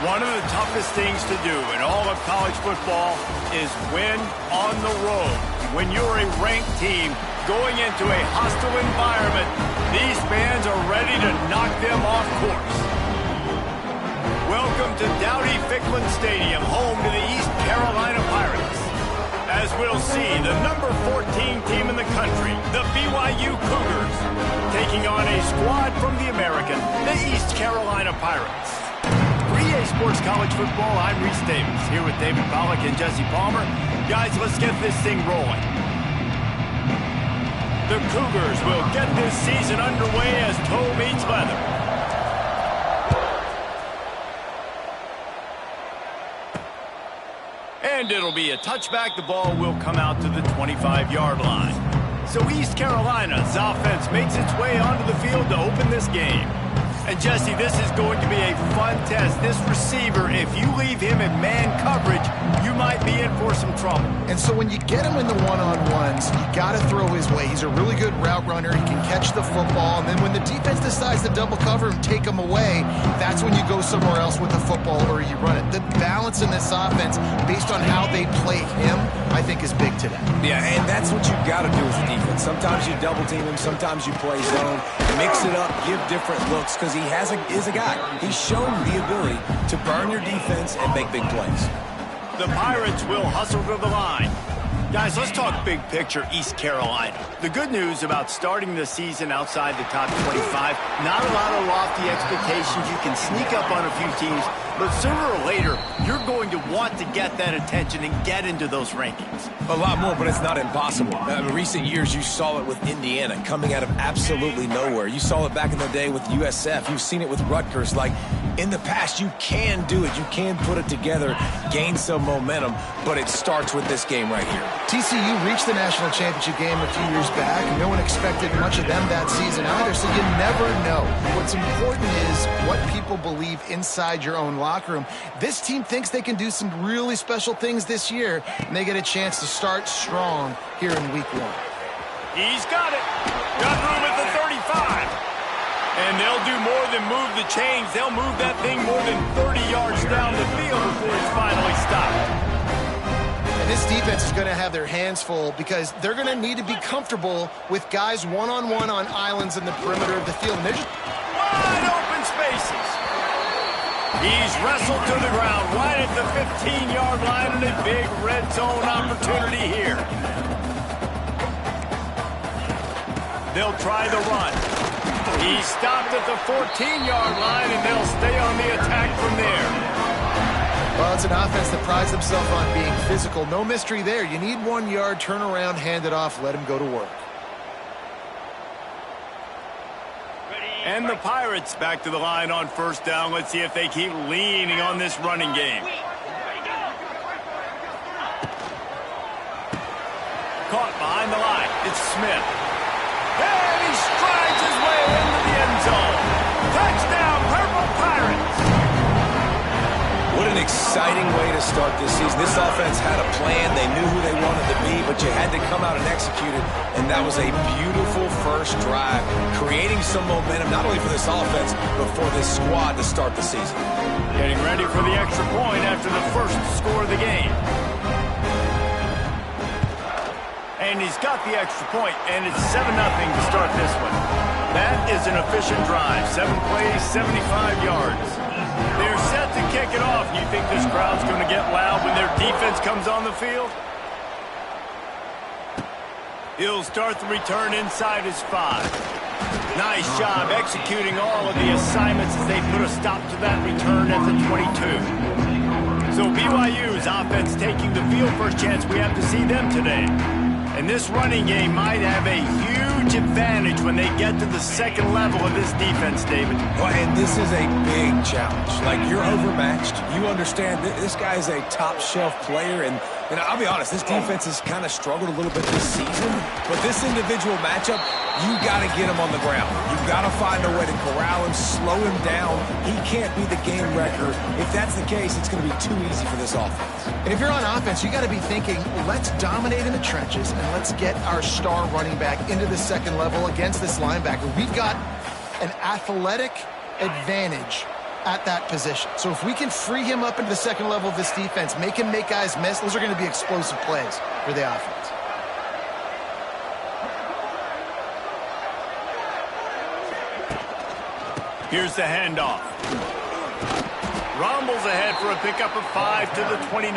One of the toughest things to do in all of college football is win on the road. When you're a ranked team going into a hostile environment, these fans are ready to knock them off course. Welcome to Dowdy-Ficklen Stadium, home to the East Carolina Pirates. As we'll see, the number 14 team in the country, the BYU Cougars, taking on a squad from the American, the East Carolina Pirates. EA Sports College Football, I'm Reese Davis, here with David Pollack and Jesse Palmer. Guys, let's get this thing rolling. The Cougars will get this season underway as toe meets leather. And it'll be a touchback. The ball will come out to the 25-yard line. So East Carolina's offense makes its way onto the field to open this game. And, Jesse, this is going to be a fun test. This receiver, if you leave him in man coverage, you might be in for some trouble. And so when you get him in the one-on-ones, you got to throw his way. He's a really good route runner. He can catch the football. And then when the defense decides to double cover him, take him away, that's when you go somewhere else with the football or you run it. The balance in this offense, based on how they play him, I think is big today. Yeah, and that's what you got to do as a defense. Sometimes you double team him, sometimes you play zone, mix it up, give different looks, because he is a guy. He's shown the ability to burn your defense and make big plays. The Pirates will hustle to the line. Guys, let's talk big picture East Carolina. The good news about starting the season outside the top 25, not a lot of lofty expectations. You can sneak up on a few teams, but sooner or later, you're going to want to get that attention and get into those rankings. A lot more, but it's not impossible. In recent years, you saw it with Indiana coming out of absolutely nowhere. You saw it back in the day with USF. You've seen it with Rutgers. Like, in the past, you can do it. You can put it together, gain some momentum, but it starts with this game right here. TCU reached the national championship game a few years back, and no one expected much of them that season either, so you never know. What's important is what people believe inside your own locker room. This team thinks they can do some really special things this year, and they get a chance to start strong here in week 1. He's got it. Got room at the 35. And they'll do more than move the chains. They'll move that thing more than 30 yards down the field before it's finally stopped. And this defense is going to have their hands full because they're going to need to be comfortable with guys one-on-one on islands in the perimeter of the field. And they're just wide open spaces. He's wrestled to the ground right at the 15-yard line and a big red zone opportunity here. They'll try the run. He stopped at the 14-yard line, and they'll stay on the attack from there. Well, it's an offense that prides themselves on being physical. No mystery there. You need 1 yard, turn around, hand it off, let him go to work. And the Pirates back to the line on first down. Let's see if they keep leaning on this running game. Caught behind the line. It's Smith. And he strides his way into the end zone. Touchdown, Purple Pirates! What an exciting way to start this season. This offense had a plan. They knew who they wanted to be, but you had to come out and execute it. And that was a beautiful first drive, creating some momentum, not only for this offense, but for this squad to start the season. Getting ready for the extra point after the first score of the game. And he's got the extra point, and it's 7-0 to start this one. That is an efficient drive. 7 plays, 75 yards. They're set to kick it off. You think this crowd's going to get loud when their defense comes on the field? He'll start the return inside his 5. Nice job executing all of the assignments as they put a stop to that return at the 22. So BYU's offense taking the field. First chance we have to see them today. And this running game might have a huge advantage when they get to the second level of this defense, David. Well, and this is a big challenge. Like, you're overmatched. You understand this guy is a top-shelf player, and I'll be honest, this defense has kind of struggled a little bit this season. But this individual matchup, you got to get him on the ground. You've got to find a way to corral him, slow him down. He can't be the game wrecker. If that's the case, it's going to be too easy for this offense. And if you're on offense, you got to be thinking, let's dominate in the trenches and let's get our star running back into the second level against this linebacker. We've got an athletic advantage at that position. So if we can free him up into the second level of this defense, make him make guys miss, those are going to be explosive plays for the offense. Here's the handoff. Rumbles ahead for a pickup of 5 to the 29.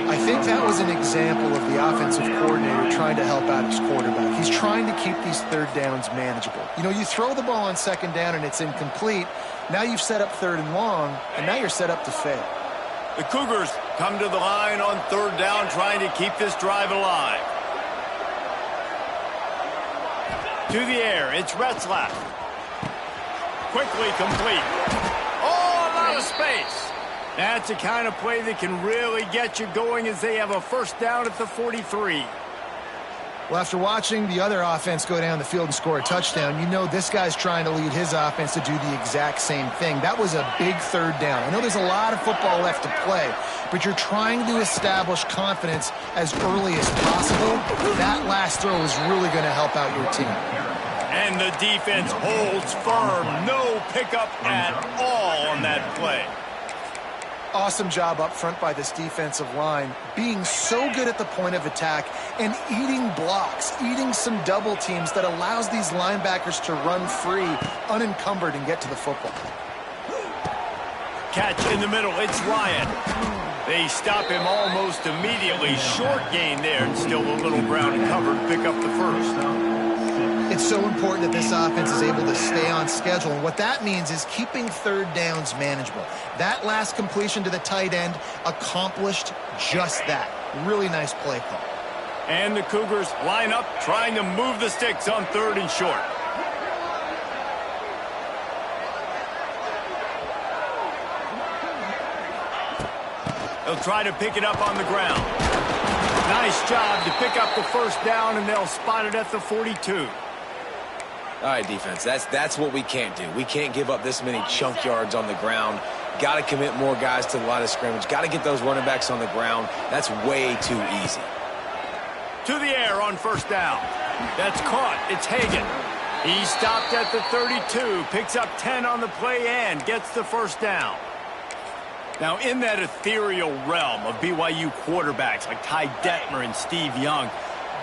I think that was an example of the offensive coordinator trying to help out his quarterback. He's trying to keep these third downs manageable. You know, you throw the ball on second down and it's incomplete. Now you've set up third and long, and now you're set up to fail. The Cougars come to the line on third down, trying to keep this drive alive. To the air, it's Retzlaff. Quickly complete. Oh, a lot of space. That's the kind of play that can really get you going as they have a first down at the 43. Well, after watching the other offense go down the field and score a touchdown, you know this guy's trying to lead his offense to do the exact same thing. That was a big third down. I know there's a lot of football left to play, but you're trying to establish confidence as early as possible. That last throw is really going to help out your team. And the defense holds firm. No pickup at all on that play. Awesome job up front by this defensive line, being so good at the point of attack and eating blocks, eating some double teams that allows these linebackers to run free, unencumbered, and get to the football. Catch in the middle, it's Ryan. They stop him almost immediately. Short gain there, and still a little ground covered. Pick up the first. It's so important that this offense is able to stay on schedule, and what that means is keeping third downs manageable. That last completion to the tight end accomplished just that. Really nice play call. And the Cougars line up, trying to move the sticks on third and short. They'll try to pick it up on the ground. Nice job to pick up the first down, and they'll spot it at the 42. All right, defense, that's what we can't do. We can't give up this many chunk yards on the ground. Got to commit more guys to the line of scrimmage. Got to get those running backs on the ground. That's way too easy. To the air on first down. That's caught. It's Hagan. He stopped at the 32, picks up 10 on the play and gets the first down. Now, in that ethereal realm of BYU quarterbacks like Ty Detmer and Steve Young,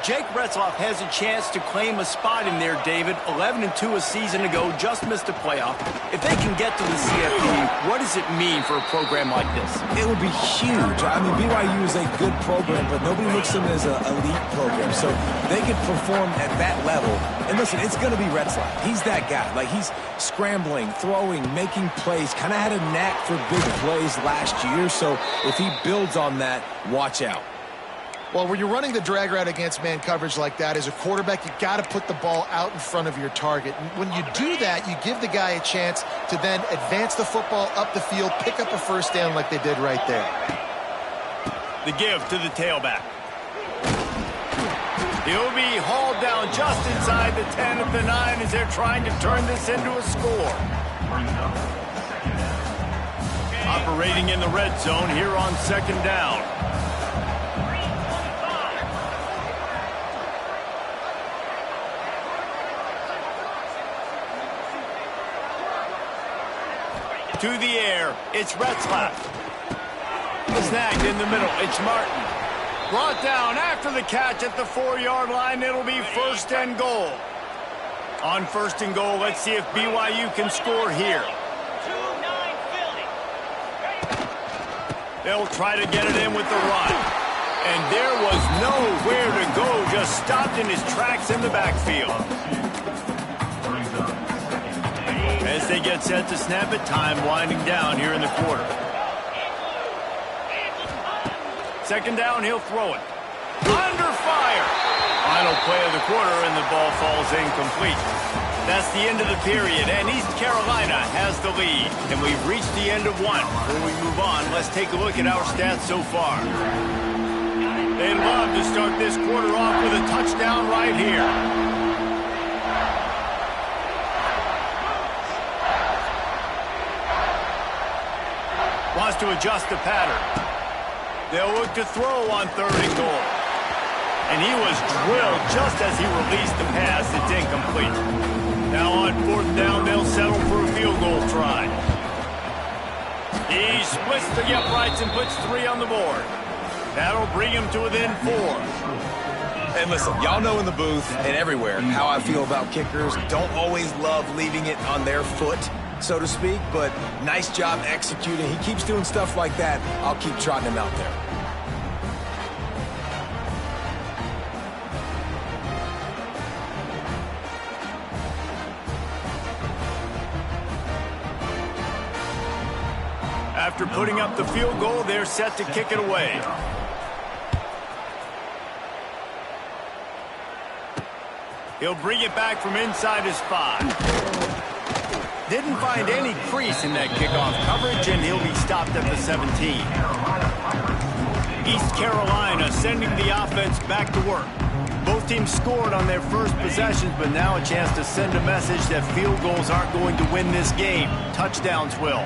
Jake Retzlaff has a chance to claim a spot in there, David. 11-2 a season ago, just missed a playoff. If they can get to the CFP, what does it mean for a program like this? It would be huge. I mean, BYU is a good program, but nobody looks at them as an elite program. So they could perform at that level. And listen, it's going to be Retzlaff. He's that guy. Like, he's scrambling, throwing, making plays. Kind of had a knack for big plays last year. So if he builds on that, watch out. Well, when you're running the drag route against man coverage like that, as a quarterback, you got to put the ball out in front of your target. And when you do that, you give the guy a chance to then advance the football up the field, pick up a first down like they did right there. The give to the tailback. He'll be hauled down just inside the 10 of the 9 as they're trying to turn this into a score. Operating in the red zone here on second down. To the air, it's Retzlaff. Snagged in the middle, it's Martin. Brought down after the catch at the 4-yard line. It'll be first and goal. On first and goal, let's see if BYU can score here. They'll try to get it in with the run. And there was nowhere to go, just stopped in his tracks in the backfield. As they get set to snap it, time winding down here in the quarter. Second down, he'll throw it. Under fire. Final play of the quarter, and the ball falls incomplete. That's the end of the period, and East Carolina has the lead. And we've reached the end of one. Before we move on, let's take a look at our stats so far. They'd love to start this quarter off with a touchdown right here. Wants to adjust the pattern. They'll look to throw on 3rd and goal. And he was drilled just as he released the pass. It's incomplete. Now on 4th down, they'll settle for a field goal try. He splits the uprights and puts 3 on the board. That'll bring him to within 4. And listen, y'all know in the booth and everywhere how I feel about kickers. Don't always love leaving it on their foot, so to speak, but nice job executing. He keeps doing stuff like that. I'll keep trotting him out there. After putting up the field goal, they're set to kick it away. He'll bring it back from inside his 5. Didn't find any crease in that kickoff coverage, and he'll be stopped at the 17. East Carolina sending the offense back to work. Both teams scored on their first possessions, but now a chance to send a message that field goals aren't going to win this game. Touchdowns will.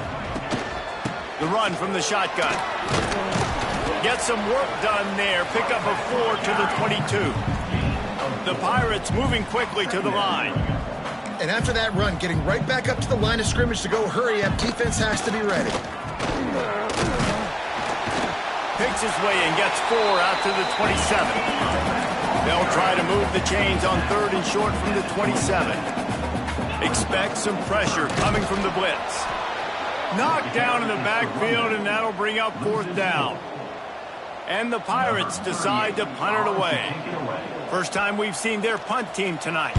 The run from the shotgun. Get some work done there. Pick up a 4 to the 22. The Pirates moving quickly to the line. And after that run, getting right back up to the line of scrimmage to go hurry up, defense has to be ready. Picks his way and gets 4 out to the 27. They'll try to move the chains on 3rd and short from the 27. Expect some pressure coming from the blitz. Knocked down in the backfield, and that'll bring up 4th down. And the Pirates decide to punt it away. First time we've seen their punt team tonight.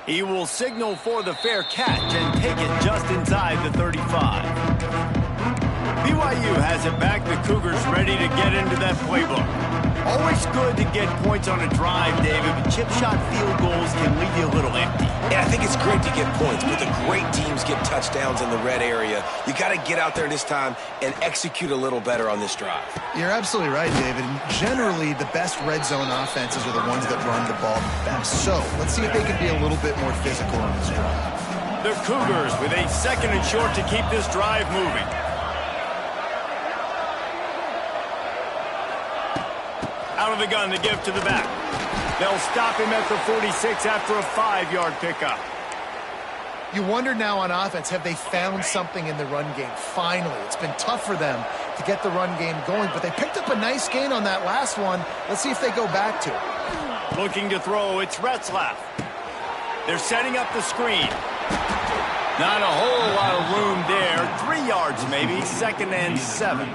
He will signal for the fair catch and take it just inside the 35. BYU has it back. The Cougars ready to get into that playbook. Always good to get points on a drive, David, but chip shot field goals can leave you a little empty. Yeah, I think it's great to get points, but the great teams get touchdowns in the red area. You got to get out there this time and execute a little better on this drive. You're absolutely right, David. Generally, the best red zone offenses are the ones that run the ball best. So let's see if they can be a little bit more physical on this drive. The Cougars with a 2nd and short to keep this drive moving. Out of the gun to give to the back. They'll stop him at the 46 after a 5-yard pickup. You wonder now on offense, have they found something in the run game? Finally, it's been tough for them to get the run game going, but they picked up a nice gain on that last one. Let's see if they go back to it. Looking to throw, it's Retzlaff. They're setting up the screen. Not a whole lot of room there. 3 yards maybe, 2nd and 7.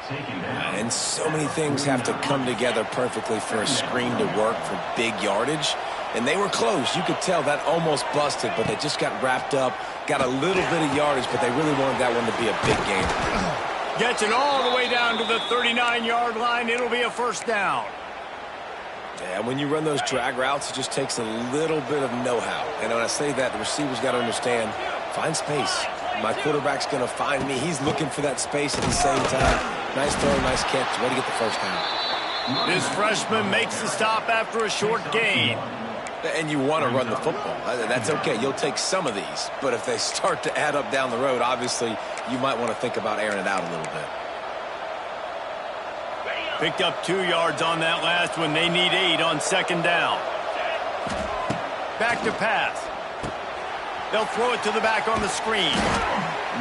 And so many things have to come together perfectly for a screen to work for big yardage. And they were close. You could tell that almost busted, but they just got wrapped up, got a little bit of yardage, but they really wanted that one to be a big game. Gets it all the way down to the 39-yard line. It'll be a 1st down. Yeah, when you run those drag routes, it just takes a little bit of know-how. And when I say that, the receiver's got to understand, find space. My quarterback's going to find me. He's looking for that space at the same time. Nice throw, nice catch. Way to get the 1st down. This freshman makes the stop after a short gain. And you want to run the football. That's okay. You'll take some of these. But if they start to add up down the road, obviously, you might want to think about airing it out a little bit. Picked up 2 yards on that last one. They need 8 on 2nd down. Back to pass. They'll throw it to the back on the screen.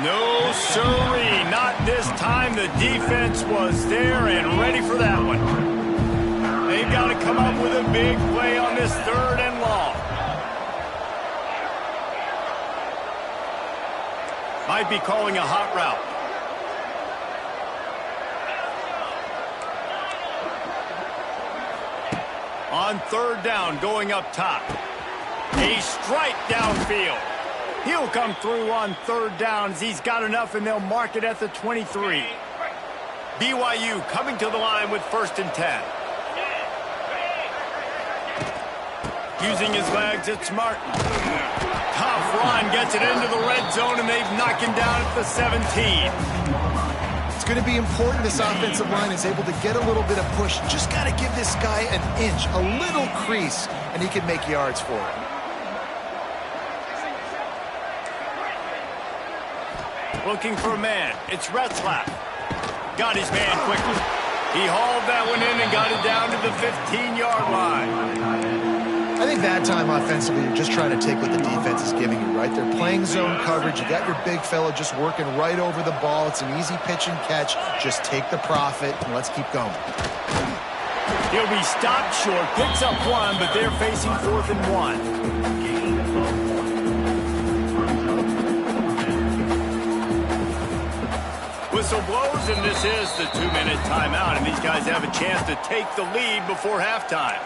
No, sirree. Not this time. The defense was there and ready for that one. They've got to come up with a big play on this 3rd and long. Might be calling a hot route. On 3rd down, going up top. A strike downfield. He'll come through on third downs. He's got enough, and they'll mark it at the 23. BYU coming to the line with 1st and 10. Using his legs, it's Martin. Tough run, gets it into the red zone, and they've knocked him down at the 17. It's going to be important this offensive line is able to get a little bit of push. Just got to give this guy an inch, a little crease, and he can make yards for it. Looking for a man. It's Retzlaff. Got his man quickly. He hauled that one in and got it down to the 15-yard line. I think that time offensively, you're just trying to take what the defense is giving you, right? They're playing zone coverage. You got your big fella just working right over the ball. It's an easy pitch and catch. Just take the profit, and let's keep going. He'll be stopped short, picks up one, but they're facing 4th and 1. Whistle blows, and this is the 2-minute timeout, and these guys have a chance to take the lead before halftime.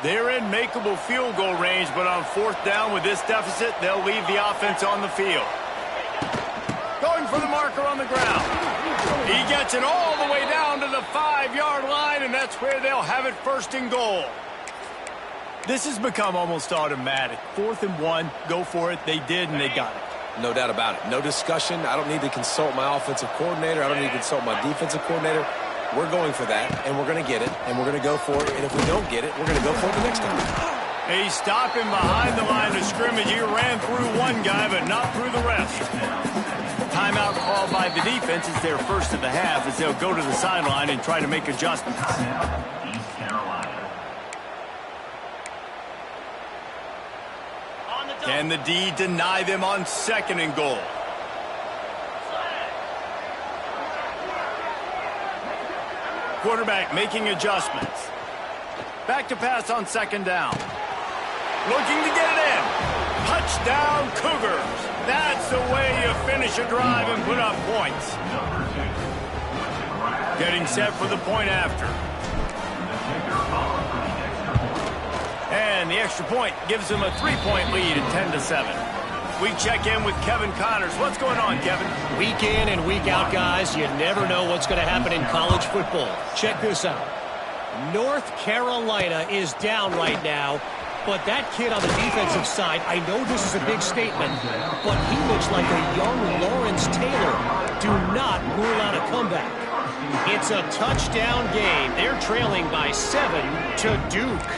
They're in makeable field goal range, but on 4th down with this deficit, they'll leave the offense on the field. Going for the marker on the ground. He gets it all the way down to the 5-yard line, and that's where they'll have it 1st and goal. This has become almost automatic. 4th and 1, go for it. They did, and they got it. No doubt about it. No discussion. I don't need to consult my offensive coordinator. I don't need to consult my defensive coordinator. We're going for that, and we're going to get it, and we're going to go for it. And if we don't get it, we're going to go for it the next time. He's stopping behind the line of scrimmage. He ran through one guy, but not through the rest. Timeout called by the defense is their first of the half as they'll go to the sideline and try to make adjustments. Can the D deny them on 2nd and goal? Quarterback making adjustments. Back to pass on 2nd down. Looking to get it in. Touchdown Cougars. That's the way you finish a drive and put up points. Getting set for the point after. And the extra point gives them a 3-point lead at 10-7. We check in with Kevin Connors. What's going on, Kevin? Week in and week out, guys. You never know what's going to happen in college football. Check this out. North Carolina is down right now, but that kid on the defensive side, I know this is a big statement, but he looks like a young Lawrence Taylor. Do not rule out a comeback. It's a touchdown game. They're trailing by 7 to Duke.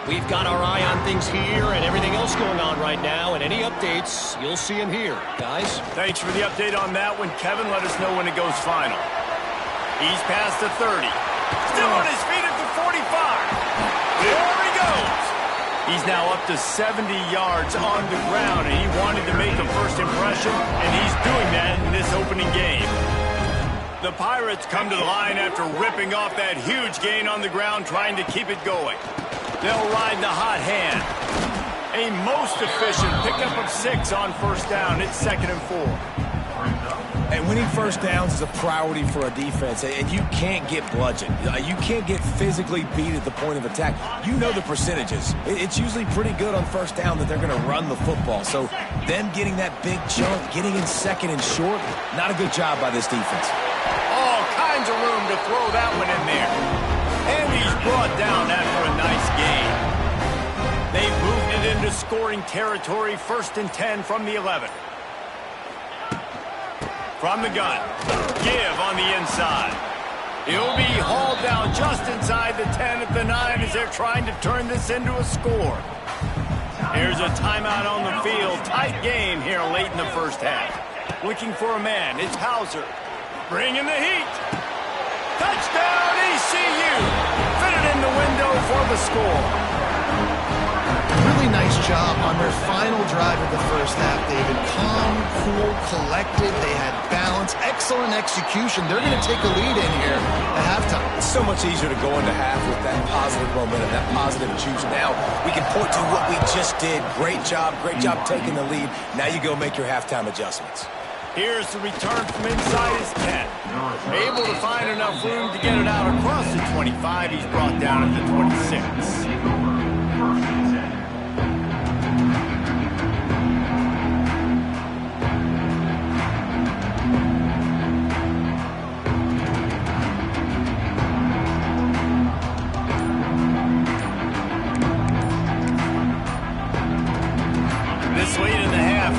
We've got our eye on things here and everything else going on right now, and any updates, you'll see them here. Guys? Thanks for the update on that one, Kevin. Let us know when it goes final. He's past the 30. Still on his feet at the 45. There he goes. He's now up to 70 yards on the ground, and he wanted to make a first impression, and he's doing that in this opening game. The Pirates come to the line after ripping off that huge gain on the ground, trying to keep it going. They'll ride the hot hand. A most efficient pickup of 6 on 1st down. It's 2nd and 4. And winning 1st downs is a priority for a defense, and you can't get bludgeoned. You can't get physically beat at the point of attack. You know the percentages. It's usually pretty good on 1st down that they're going to run the football. So them getting that big chunk, getting in 2nd and short, not a good job by this defense. All kinds of room to throw that one in there. And he's brought down after a nice gain. They've moved it into scoring territory. 1st and 10 from the 11. From the gun. Give on the inside. He'll be hauled down just inside the 10 at the 9 as they're trying to turn this into a score. Here's a timeout on the field. Tight game here late in the 1st half. Looking for a man. It's Hauser. Bringing the heat. Touchdown ECU. Fitted in the window for the score. Really nice job on their final drive of the 1st half, David. Calm, cool, collected. They had balance. Excellent execution. They're going to take a lead in here at halftime. It's so much easier to go into half with that positive momentum, that positive juice. Now we can point to what we just did. Great job taking the lead. Now you go make your halftime adjustments. Here's the return from inside his 10. Able to find enough room to get it out across the 25. He's brought down at the 26.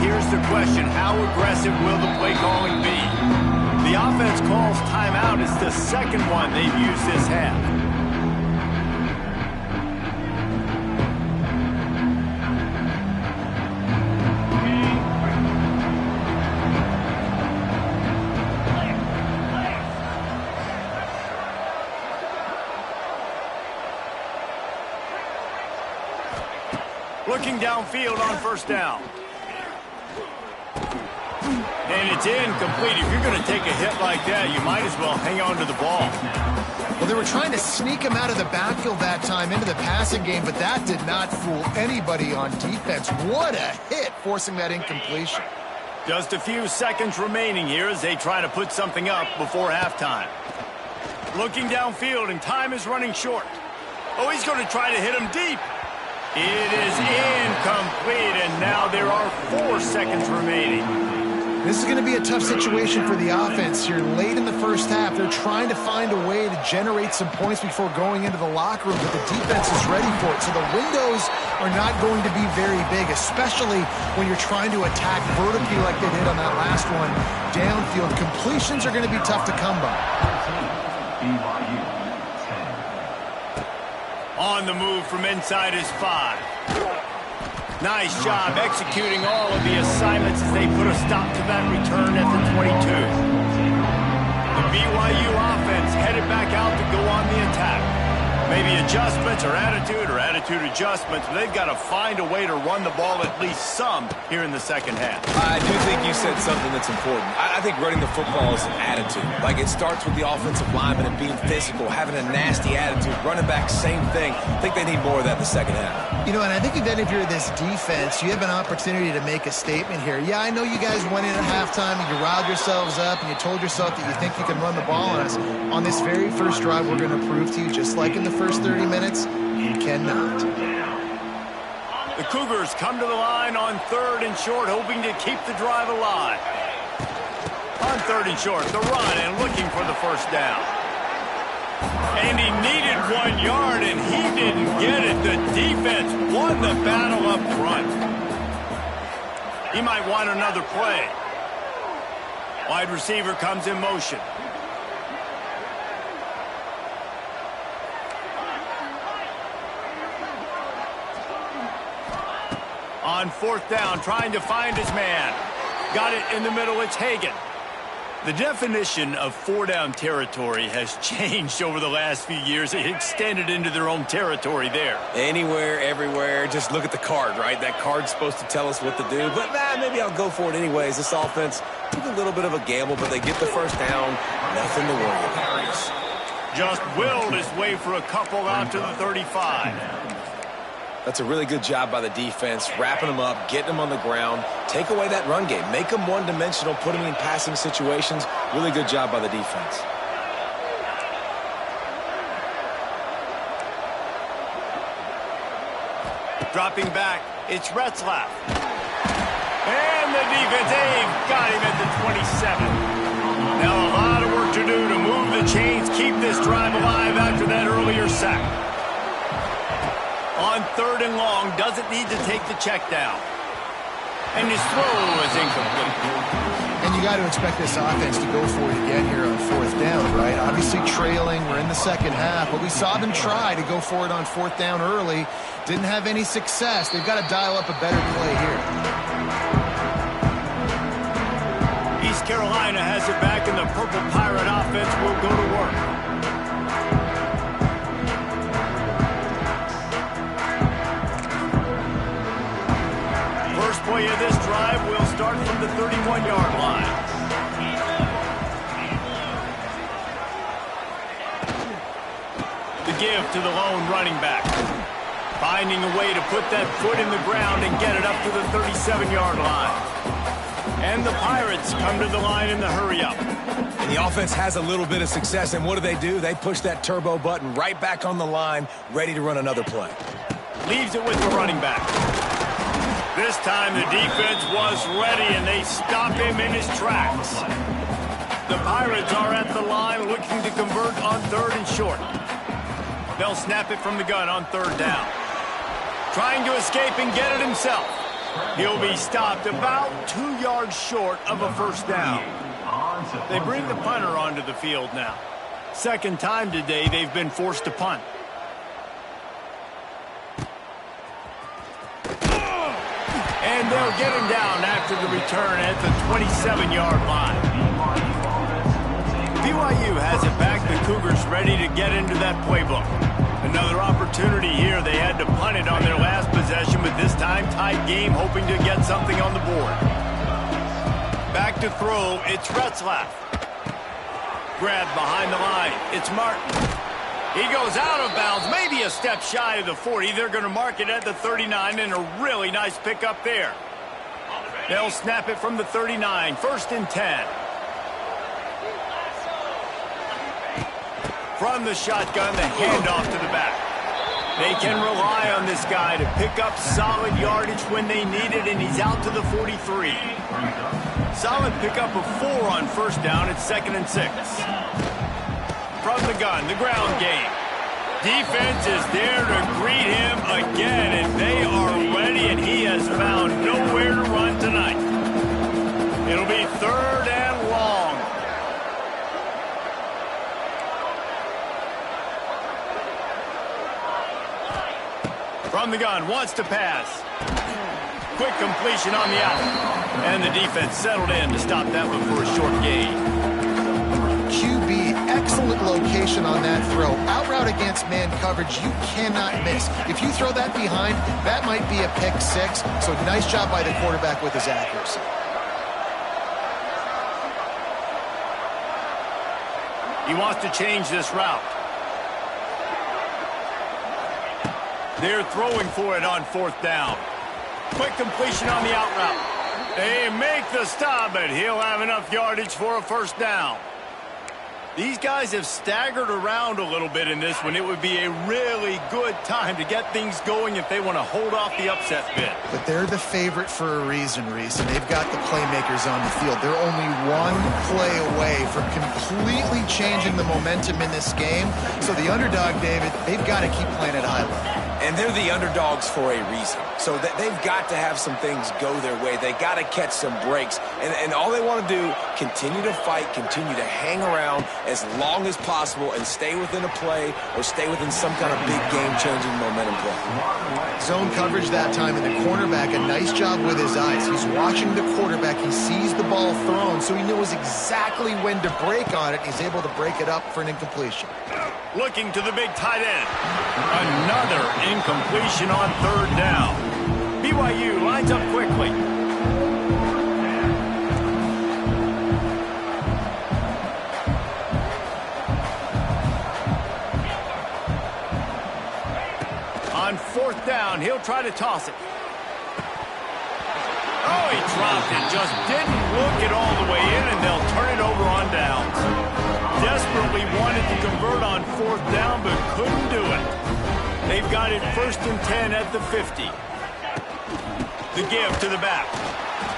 Here's the question, how aggressive will the play calling be? The offense calls timeout. It's the second one they've used this half. Looking downfield on first down. And it's incomplete. If you're going to take a hit like that, you might as well hang on to the ball. Well, they were trying to sneak him out of the backfield that time into the passing game, but that did not fool anybody on defense. What a hit, forcing that incompletion. Just a few seconds remaining here as they try to put something up before halftime. Looking downfield, and time is running short. Oh, he's going to try to hit him deep. It is incomplete, and now there are 4 seconds remaining. This is going to be a tough situation for the offense here. Late in the first half, they're trying to find a way to generate some points before going into the locker room, but the defense is ready for it. So the windows are not going to be very big, especially when you're trying to attack vertically like they did on that last one. Downfield completions are going to be tough to come by. On the move from inside his 5. Nice job executing all of the assignments as they put a stop to that return at the 22. The BYU offense headed back out to go on the attack. Maybe adjustments or attitude adjustments, but they've got to find a way to run the ball at least some here in the second half. I do think you said something that's important. I think running the football is an attitude. Like, it starts with the offensive lineman and being physical, having a nasty attitude. Running back, same thing. I think they need more of that in the second half. You know, and I think then if you're this defense, you have an opportunity to make a statement here. Yeah, I know you guys went in at halftime and you riled yourselves up and you told yourself that you think you can run the ball on us. On this very first drive, we're going to prove to you, just like in the first 30 minutes, you cannot. The Cougars come to the line on 3rd and short, hoping to keep the drive alive. On 3rd and short, the run and looking for the first down. And he needed 1 yard, and he didn't get it. The defense won the battle up front. He might want another play. Wide receiver comes in motion. On 4th down, trying to find his man. Got it in the middle, it's Hagan. The definition of 4-down territory has changed over the last few years. It extended into their own territory there. Anywhere, everywhere, just look at the card, right? That card's supposed to tell us what to do, but maybe I'll go for it anyways. This offense took a little bit of a gamble, but they get the first down. Nothing to worry about. Just willed his way for a couple out to the 35. That's a really good job by the defense, wrapping them up, getting them on the ground. Take away that run game. Make them one-dimensional, put them in passing situations. Really good job by the defense. Dropping back, it's Retzlaff. And the defense, they've got him at the 27. Now a lot of work to do to move the chains, keep this drive alive after that earlier sack. On 3rd and long, doesn't need to take the check down. And his throw is incomplete. And you got to expect this offense to go for it again here on 4th down, right? Obviously trailing, we're in the second half, but we saw them try to go for it on 4th down early. Didn't have any success. They've got to dial up a better play here. East Carolina has it back, and the Purple Pirate offense will go to work. First play of this drive will start from the 31-yard line. The give to the lone running back. Finding a way to put that foot in the ground and get it up to the 37-yard line. And the Pirates come to the line in the hurry-up. And the offense has a little bit of success, and what do? They push that turbo button right back on the line, ready to run another play. Leaves it with the running back. This time the defense was ready, and they stop him in his tracks. The Pirates are at the line looking to convert on 3rd and short. They'll snap it from the gun on 3rd down. Trying to escape and get it himself. He'll be stopped about 2 yards short of a 1st down. They bring the punter onto the field now. 2nd time today they've been forced to punt. And they'll get him down after the return at the 27-yard line. BYU has it back. The Cougars ready to get into that playbook. Another opportunity here. They had to punt it on their last possession, but this time tight game, hoping to get something on the board. Back to throw. It's Retzlaff. Grab behind the line. It's Martin. He goes out of bounds, maybe a step shy of the 40. They're going to mark it at the 39, and a really nice pickup there. They'll snap it from the 39, 1st and 10. From the shotgun, the handoff to the back. They can rely on this guy to pick up solid yardage when they need it, and he's out to the 43. Solid pickup of 4 on 1st down. It's 2nd and 6. From the gun, the ground game. Defense is there to greet him again, and they are ready, and he has found nowhere to run tonight. It'll be 3rd and long. From the gun, wants to pass. Quick completion on the out. And the defense settled in to stop that one for a short gain. QB, excellent location on that throw. Out route against man coverage, you cannot miss. If you throw that behind, that might be a pick 6. So nice job by the quarterback with his accuracy. He wants to change this route. They're throwing for it on 4th down. Quick completion on the out route. They make the stop, but he'll have enough yardage for a 1st down. These guys have staggered around a little bit in this one. It would be a really good time to get things going if they want to hold off the upset bid. But they're the favorite for a reason, Reese, and they've got the playmakers on the field. They're only one play away from completely changing the momentum in this game. So the underdog, David, they've got to keep playing at a high level. And they're the underdogs for a reason. So they've got to have some things go their way. They got to catch some breaks. And all they want to do, continue to fight, continue to hang around as long as possible and stay within a play or stay within some kind of big game-changing momentum play. Zone coverage that time, and the cornerback, a nice job with his eyes. He's watching the quarterback. He sees the ball thrown, so he knows exactly when to break on it. He's able to break it up for an incompletion. Looking to the big tight end. Another incompletion on 3rd down. BYU lines up quickly. On 4th down, he'll try to toss it. Oh, he dropped it. Just didn't look it all the way in, and they'll turn it over on downs. Desperately wanted to convert on 4th down, but couldn't do it. They've got it 1st and 10 at the 50. The give to the back.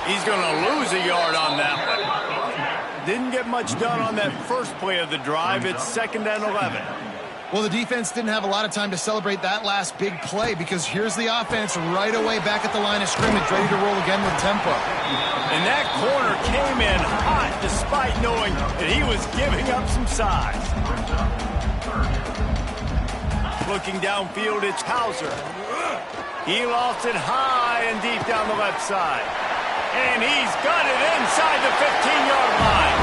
He's going to lose a yard on that one. Didn't get much done on that first play of the drive. It's 2nd and 11. Well, the defense didn't have a lot of time to celebrate that last big play because here's the offense right away back at the line of scrimmage, ready to roll again with tempo. And that corner came in hot despite knowing that he was giving up some size. Looking downfield, it's Hauser. He lost it high and deep down the left side. And he's got it inside the 15-yard line.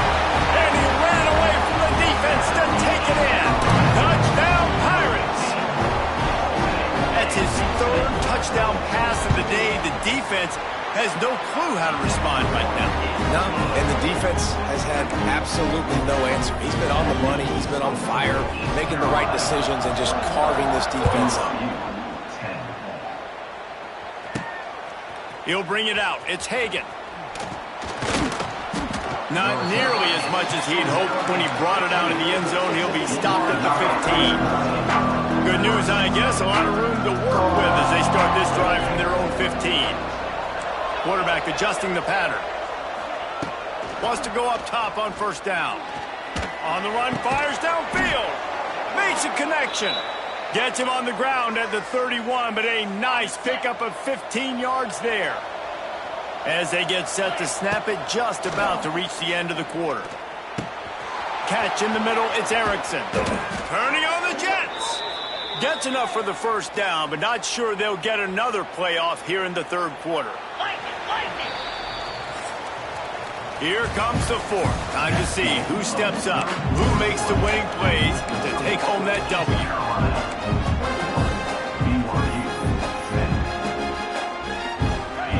And he ran away from the defense to take it in. Touchdown, Pirates. That's his 3rd touchdown pass of the day. The defense has no clue how to respond right now. No, and the defense has had absolutely no answer. He's been on the money. He's been on fire, making the right decisions and just carving this defense up. He'll bring it out. It's Hagan. Not nearly as much as he'd hoped when he brought it out of the end zone. He'll be stopped at the 15. Good news, I guess. A lot of room to work with as they start this drive from their own 15. Quarterback adjusting the pattern. Wants to go up top on first down. On the run, fires downfield. Makes a connection. Gets him on the ground at the 31, but a nice pickup of 15 yards there. As they get set to snap it, just about to reach the end of the quarter. Catch in the middle, it's Erickson. Turning on the Jets. Gets enough for the first down, but not sure they'll get another playoff here in the third quarter. Here comes the fourth. Time to see who steps up, who makes the winning plays to take home that W.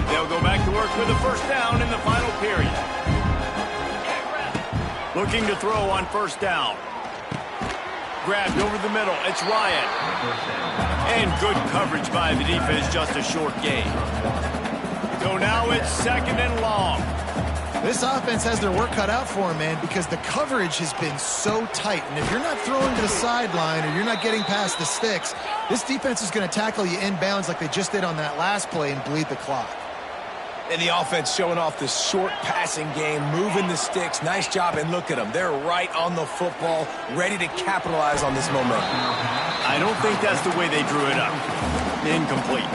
They'll go back to work with a first down in the final period. Looking to throw on first down. Grabbed over the middle. It's Ryan. And good coverage by the defense, just a short gain. So now it's second and long. This offense has their work cut out for them, man, because the coverage has been so tight. And if you're not throwing to the sideline or you're not getting past the sticks, this defense is going to tackle you inbounds like they just did on that last play and bleed the clock. And the offense showing off this short passing game, moving the sticks. Nice job, and look at them. They're right on the football, ready to capitalize on this momentum. I don't think that's the way they drew it up. Incomplete.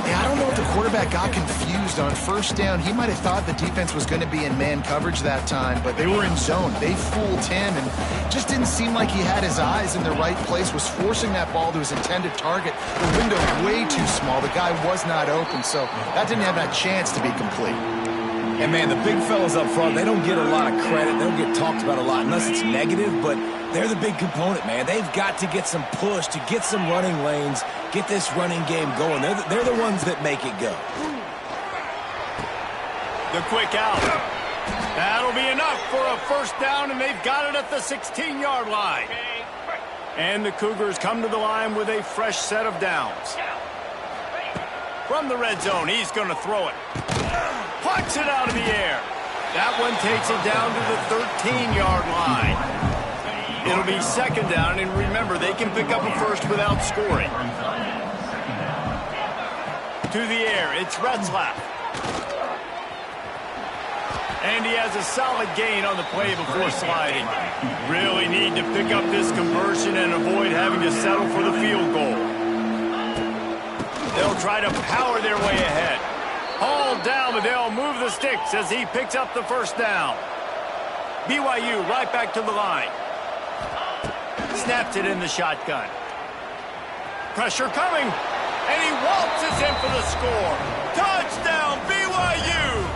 Yeah, I don't know if the quarterback got confused on first down. He might have thought the defense was going to be in man coverage that time, but they were in zone. They fooled him and just didn't seem like he had his eyes in the right place, was forcing that ball to his intended target. The window way too small. The guy was not open, so that didn't have that chance to be complete. And, man, the big fellas up front, they don't get a lot of credit. They don't get talked about a lot unless it's negative, but they're the big component, man. They've got to get some push, to get some running lanes, get this running game going. They're the ones that make it go. The quick out. That'll be enough for a first down, and they've got it at the 16-yard line. And the Cougars come to the line with a fresh set of downs. From the red zone, he's going to throw it. Plucks it out of the air. That one takes it down to the 13-yard line. It'll be second down, and remember, they can pick up a first without scoring. To the air, it's Retzlaff. And he has a solid gain on the play before sliding. Really need to pick up this conversion and avoid having to settle for the field goal. They'll try to power their way ahead. Hauled down, but they'll move the sticks as he picks up the first down. BYU right back to the line. Snaps it in the shotgun. Pressure coming. And he waltzes in for the score. Touchdown, BYU!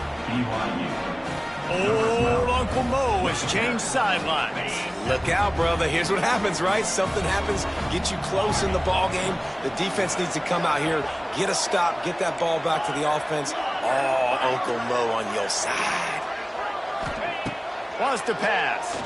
Old Uncle Mo has changed sidelines. Look out, brother. Here's what happens, right? Something happens, get you close in the ball game. The defense needs to come out here, get a stop, get that ball back to the offense. Oh, Uncle Mo on your side. Wants to pass.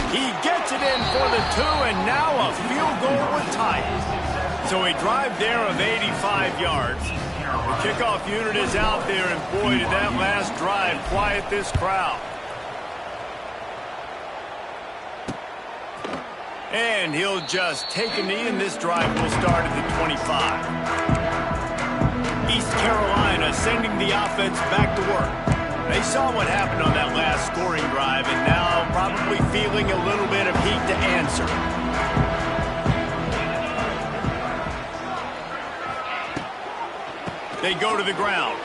He gets it in for the 2, and now a field goal would tie it. So a drive there of 85 yards. The kickoff unit is out there, and boy, did that last drive quiet this crowd. And he'll just take a knee, and this drive will start at the 25. East Carolina sending the offense back to work. They saw what happened on that last scoring drive, and now probably feeling a little bit of heat to answer. They go to the ground.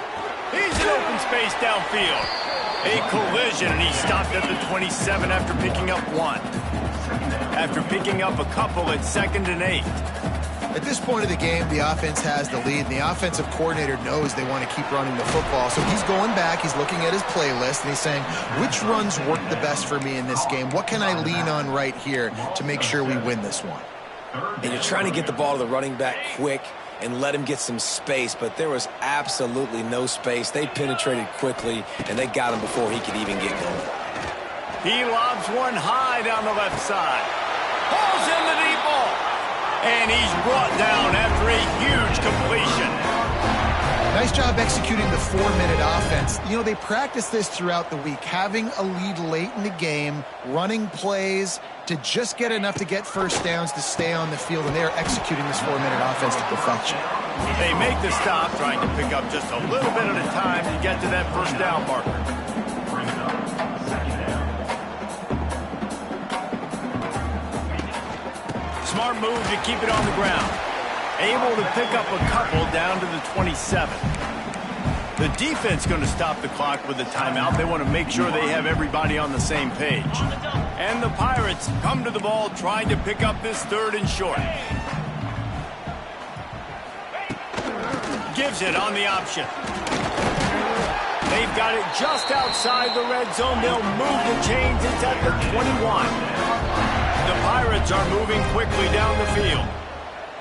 He's in open space downfield. A collision, and he stopped at the 27 after picking up 1. After picking up a couple at 2nd and 8. At this point of the game, the offense has the lead, and the offensive coordinator knows they want to keep running the football. So he's going back, he's looking at his playlist, and he's saying, which runs work the best for me in this game? What can I lean on right here to make sure we win this one? And you're trying to get the ball to the running back quick and let him get some space, but there was absolutely no space. They penetrated quickly, and they got him before he could even get going. He lobs one high down the left side. Pulls in the deep ball. And he's brought down after a huge completion. Nice job executing the 4-minute offense. You know, they practice this throughout the week, having a lead late in the game, running plays to just get enough to get first downs to stay on the field, and they are executing this 4-minute offense to perfection. They make the stop, trying to pick up just a little bit at a time to get to that first down marker. Smart move to keep it on the ground. Able to pick up a couple down to the 27. The defense going to stop the clock with a timeout. They want to make sure they have everybody on the same page. And the Pirates come to the ball trying to pick up this 3rd and short. Gives it on the option. They've got it just outside the red zone. They'll move the chains. It's at the 21. The Pirates are moving quickly down the field.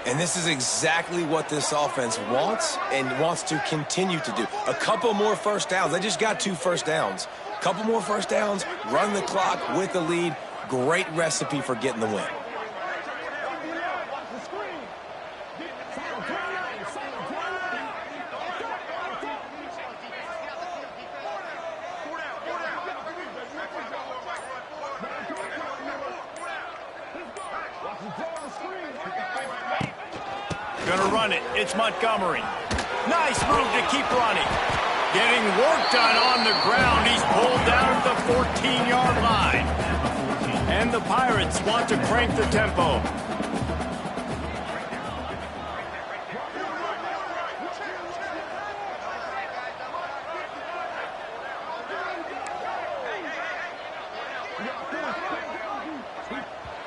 And this is exactly what this offense wants and wants to continue to do. A couple more first downs. They just got 2 first downs. A couple more first downs, run the clock with the lead. Great recipe for getting the win. Gonna run it. It's Montgomery. Nice move to keep running. Getting work done on the ground. He's pulled down at the 14-yard line. And the Pirates want to crank the tempo.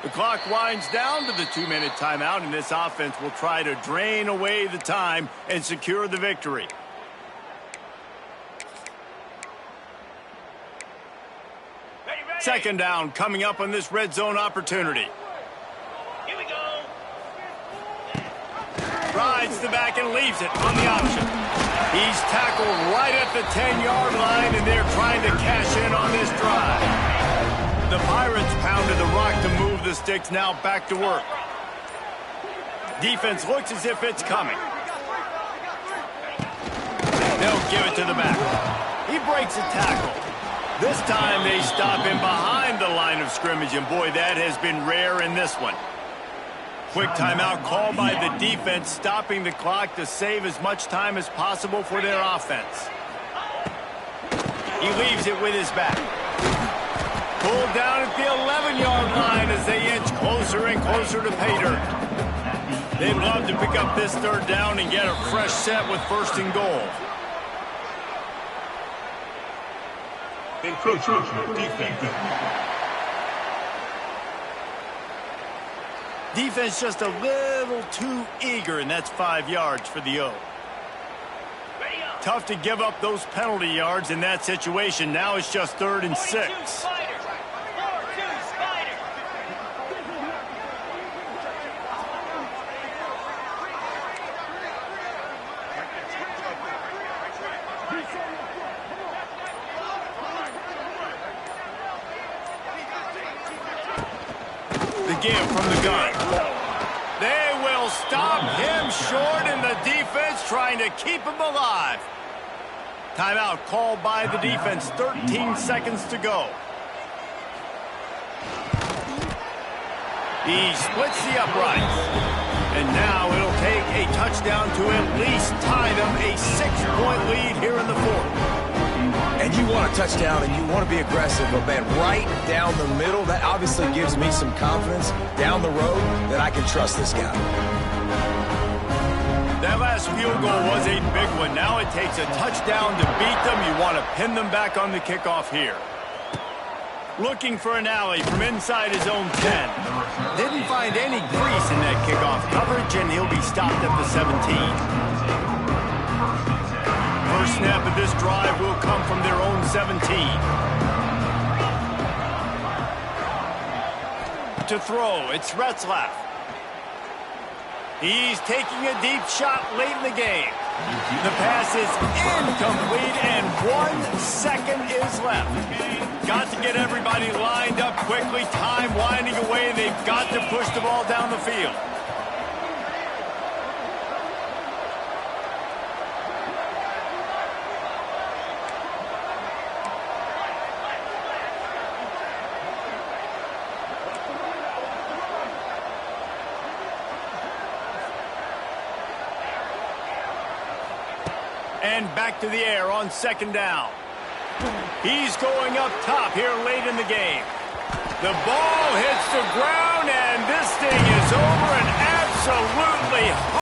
The clock winds down to the 2-minute timeout, and this offense will try to drain away the time and secure the victory. Second down coming up on this red zone opportunity. Here we go. Rides the back and leaves it on the option. He's tackled right at the 10-yard line, and they're trying to cash in on this drive. The Pirates pounded the rock to move the sticks, now back to work. Defense looks as if it's coming. They'll give it to the back. He breaks a tackle. This time they stop him behind the line of scrimmage, and boy, that has been rare in this one. Quick timeout called by the defense, stopping the clock to save as much time as possible for their offense. He leaves it with his back. Pulled down at the 11-yard line as they inch closer and closer to pay dirt. They'd love to pick up this 3rd down and get a fresh set with 1st and goal. Defense just a little too eager, and that's 5 yards for the O. Tough to give up those penalty yards in that situation. Now it's just 3rd and 6. The give from the gun. They will stop him short, and the defense trying to keep him alive. Timeout called by the defense. 13 seconds to go. He splits the uprights. And now it'll take a touchdown to at least tie them a 6-point lead here in the 4th. And you want a touchdown and you want to be aggressive, but man, right down the middle, that obviously gives me some confidence down the road that I can trust this guy. That last field goal was a big one. Now it takes a touchdown to beat them. You want to pin them back on the kickoff here. Looking for an alley from inside his own 10. Didn't find any crease in that kickoff coverage, and he'll be stopped at the 17. First snap of this drive will come from their own 17. To throw, it's Retzlaff. He's taking a deep shot late in the game. The pass is incomplete, and 1 second is left. Got to get everybody lined up quickly. Time winding away. They've got to push the ball down the field. And back to the air on second down. He's going up top here late in the game. The ball hits the ground, and this thing is over and absolutely